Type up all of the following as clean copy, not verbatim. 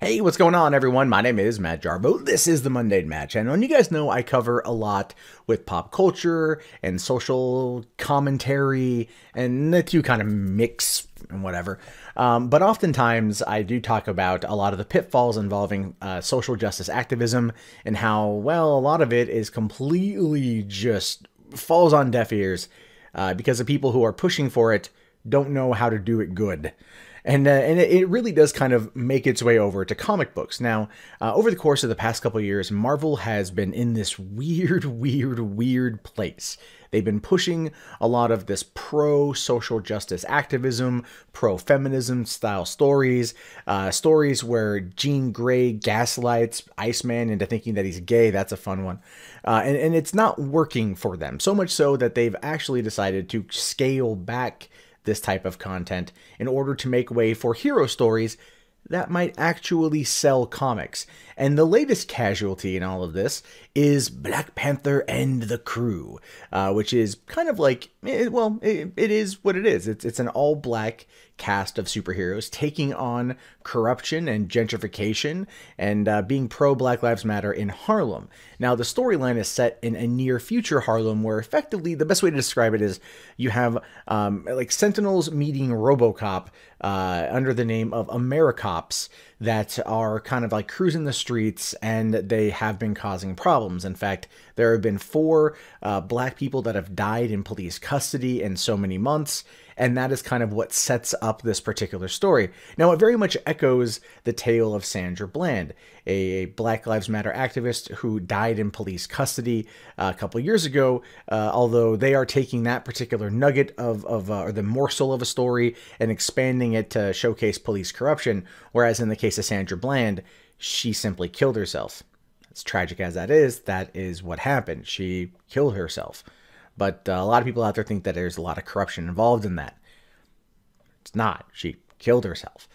Hey, what's going on, everyone? My name is Matt Jarbo. This is the Mundane Match, and you guys know I cover a lot with pop culture and social commentary, and the two kind of mix and whatever. But oftentimes, I do talk about a lot of the pitfalls involving social justice activism and how, well, a lot of it is completely just falls on deaf ears because the people who are pushing for it don't know how to do it good. And it really does kind of make its way over to comic books. Now, over the course of the past couple of years, Marvel has been in this weird place. They've been pushing a lot of this pro-social justice activism, pro-feminism style stories, stories where Jean Grey gaslights Iceman into thinking that he's gay. That's a fun one. And it's not working for them, so much so that they've actually decided to scale back this type of content in order to make way for hero stories that might actually sell comics. And the latest casualty in all of this is Black Panther and the Crew, which is kind of like, it is what it is. It's an all-black cast of superheroes taking on corruption and gentrification and being pro-Black Lives Matter in Harlem. Now, the storyline is set in a near-future Harlem where effectively, the best way to describe it is you have like Sentinels meeting RoboCop under the name of AmeriCops that are kind of like cruising the streets, and they have been causing problems. In fact, there have been 4 black people that have died in police custody in so many months, and that is kind of what sets up this particular story. Now, it very much echoes the tale of Sandra Bland, a Black Lives Matter activist who died in police custody a couple years ago, although they are taking that particular nugget or the morsel of a story and expanding it to showcase police corruption, whereas in the case of Sandra Bland, she simply killed herself. As tragic as that is what happened. She killed herself. But a lot of people out there think that there's a lot of corruption involved in that. It's not. She killed herself.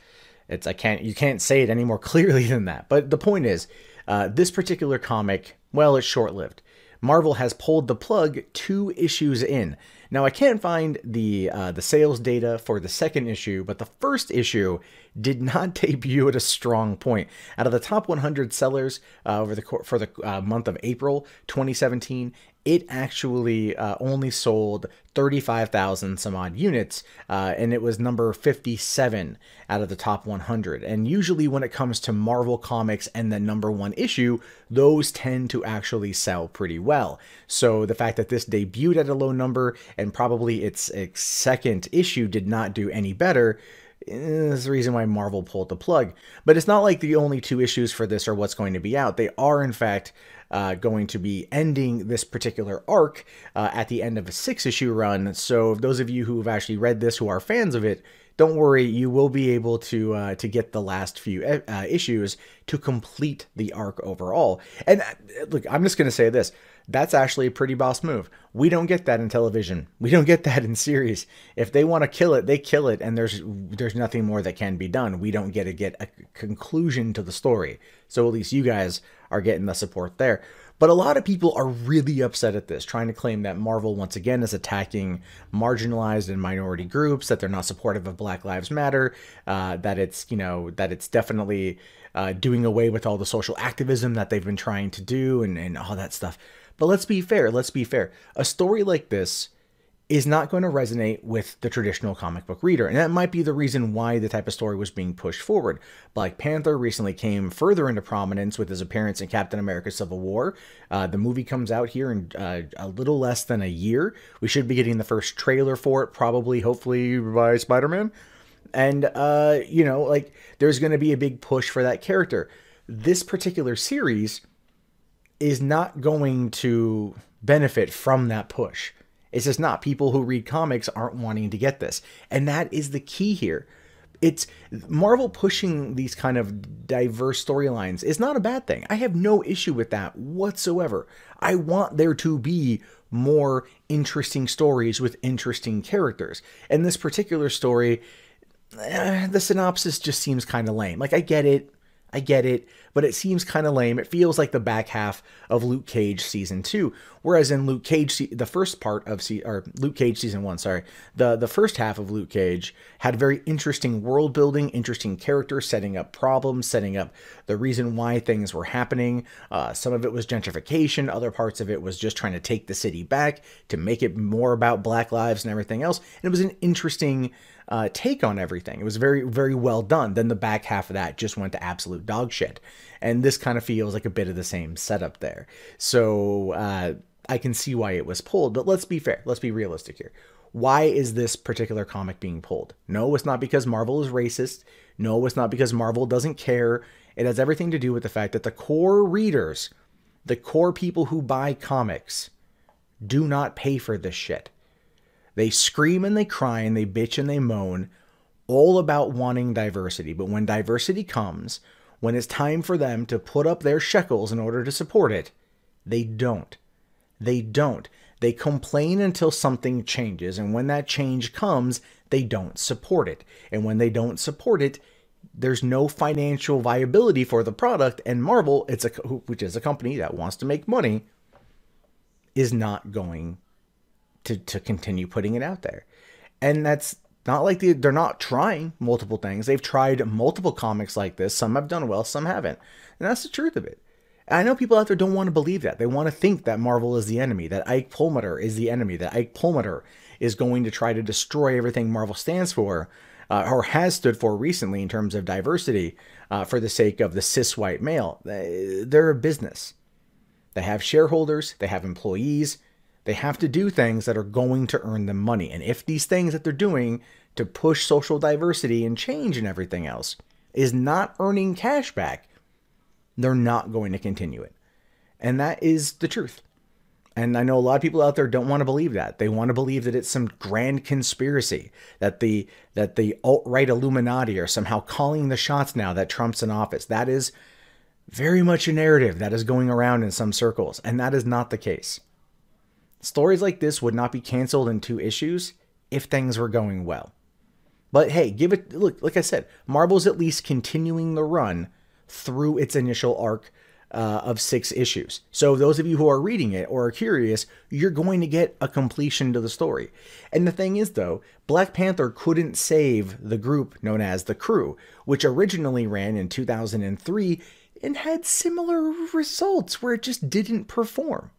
You can't say it any more clearly than that. But the point is, this particular comic, well, it's short-lived. Marvel has pulled the plug 2 issues in. Now, I can't find the sales data for the second issue, but the first issue did not debut at a strong point. Out of the top 100 sellers for the month of April 2017, it actually only sold 35,000 some odd units, and it was number 57 out of the top 100. And usually when it comes to Marvel Comics and the #1 issue, those tend to actually sell pretty well. So the fact that this debuted at a low number and probably its second issue did not do any better is the reason why Marvel pulled the plug. But it's not like the only 2 issues for this are what's going to be out. They are, in fact, going to be ending this particular arc at the end of a 6-issue run. So those of you who have actually read this, who are fans of it, don't worry, you will be able to get the last few issues to complete the arc overall. And look, I'm just going to say this. That's actually a pretty boss move. We don't get that in television. We don't get that in series. If they want to kill it, they kill it, and there's nothing more that can be done. We don't get a conclusion to the story. So at least you guys are getting the support there. But a lot of people are really upset at this, trying to claim that Marvel, once again, is attacking marginalized and minority groups, that they're not supportive of Black Lives Matter, that it's definitely doing away with all the social activism that they've been trying to do and all that stuff. But let's be fair. A story like this is not going to resonate with the traditional comic book reader. And that might be the reason why the type of story was being pushed forward. Black Panther recently came further into prominence with his appearance in Captain America Civil War. The movie comes out here in a little less than a year. We should be getting the first trailer for it, probably, hopefully, by Spider-Man. And, there's going to be a big push for that character. This particular series is not going to benefit from that push. It's just not. People who read comics aren't wanting to get this. And that is the key here. It's Marvel pushing these kind of diverse storylines is not a bad thing. I have no issue with that whatsoever. I want there to be more interesting stories with interesting characters. And this particular story, the synopsis just seems kind of lame. Like, I get it, but it seems kind of lame. It feels like the back half of Luke Cage season 2, whereas in Luke Cage, the first part of Luke Cage season 1, sorry, the first half of Luke Cage had very interesting world building, interesting characters, setting up problems, setting up the reason why things were happening. Some of it was gentrification, other parts of it was just trying to take the city back to make it more about Black lives and everything else. And it was an interesting take on everything. It was very, very well done. Then the back half of that just went to absolute dog shit. And this kind of feels like a bit of the same setup there. So I can see why it was pulled, but let's be fair. Let's be realistic here. Why is this particular comic being pulled? No, it's not because Marvel is racist. No, it's not because Marvel doesn't care. It has everything to do with the fact that the core readers, the core people who buy comics, do not pay for this shit. They scream and they cry and they bitch and they moan all about wanting diversity. But when diversity comes, when it's time for them to put up their shekels in order to support it, they don't. They don't. They complain until something changes. And when that change comes, they don't support it. And when they don't support it, there's no financial viability for the product. And Marvel, which is a company that wants to make money, is not going to continue putting it out there. And that's not like they're not trying multiple things. They've tried multiple comics like this. Some have done well, some haven't. And that's the truth of it. And I know people out there don't want to believe that. They want to think that Marvel is the enemy, that Ike Perlmutter is the enemy, that Ike Perlmutter is going to try to destroy everything Marvel stands for, or has stood for recently in terms of diversity, for the sake of the cis white male. They're a business. They have shareholders, they have employees. They have to do things that are going to earn them money. And if these things that they're doing to push social diversity and change and everything else is not earning cash back, they're not going to continue it. And that is the truth. And I know a lot of people out there don't want to believe that. They want to believe that it's some grand conspiracy, that the alt-right Illuminati are somehow calling the shots now that Trump's in office. That is very much a narrative that is going around in some circles, and that is not the case. Stories like this would not be canceled in 2 issues if things were going well. But hey, look, like I said, Marvel's at least continuing the run through its initial arc of 6 issues. So those of you who are reading it or are curious, you're going to get a completion to the story. And the thing is, though, Black Panther couldn't save the group known as the Crew, which originally ran in 2003 and had similar results where it just didn't perform.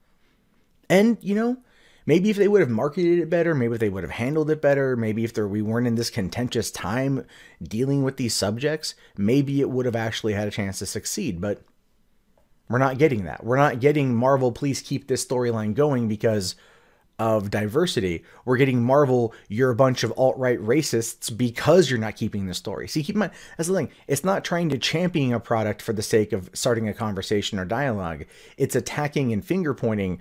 And, you know, maybe if they would have marketed it better, maybe if they would have handled it better, maybe if we weren't in this contentious time dealing with these subjects, maybe it would have actually had a chance to succeed. But we're not getting that. We're not getting Marvel, please keep this storyline going because of diversity. We're getting Marvel, you're a bunch of alt-right racists because you're not keeping the story. See, keep in mind, that's the thing. It's not trying to champion a product for the sake of starting a conversation or dialogue. It's attacking and finger-pointing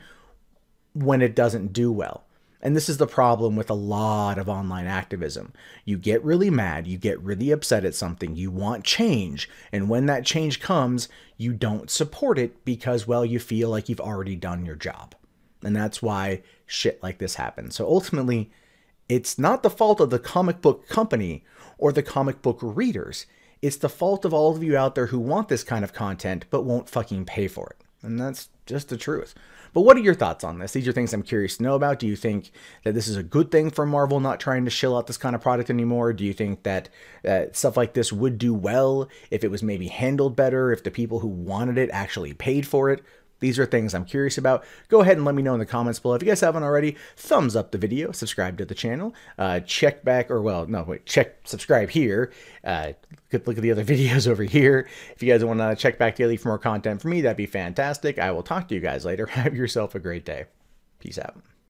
when it doesn't do well. And this is the problem with a lot of online activism. You get really mad, you get really upset at something, you want change, and when that change comes, you don't support it because, well, you feel like you've already done your job. And that's why shit like this happens. So ultimately, it's not the fault of the comic book company or the comic book readers. It's the fault of all of you out there who want this kind of content but won't fucking pay for it. And that's just the truth. But what are your thoughts on this? These are things I'm curious to know about. Do you think that this is a good thing for Marvel not trying to shill out this kind of product anymore? Do you think that stuff like this would do well if it was maybe handled better, if the people who wanted it actually paid for it? These are things I'm curious about. Go ahead and let me know in the comments below. If you guys haven't already, thumbs up the video, subscribe to the channel, check subscribe here. Look at the other videos over here. If you guys want to check back daily for more content from me, that'd be fantastic. I will talk to you guys later. Have yourself a great day. Peace out.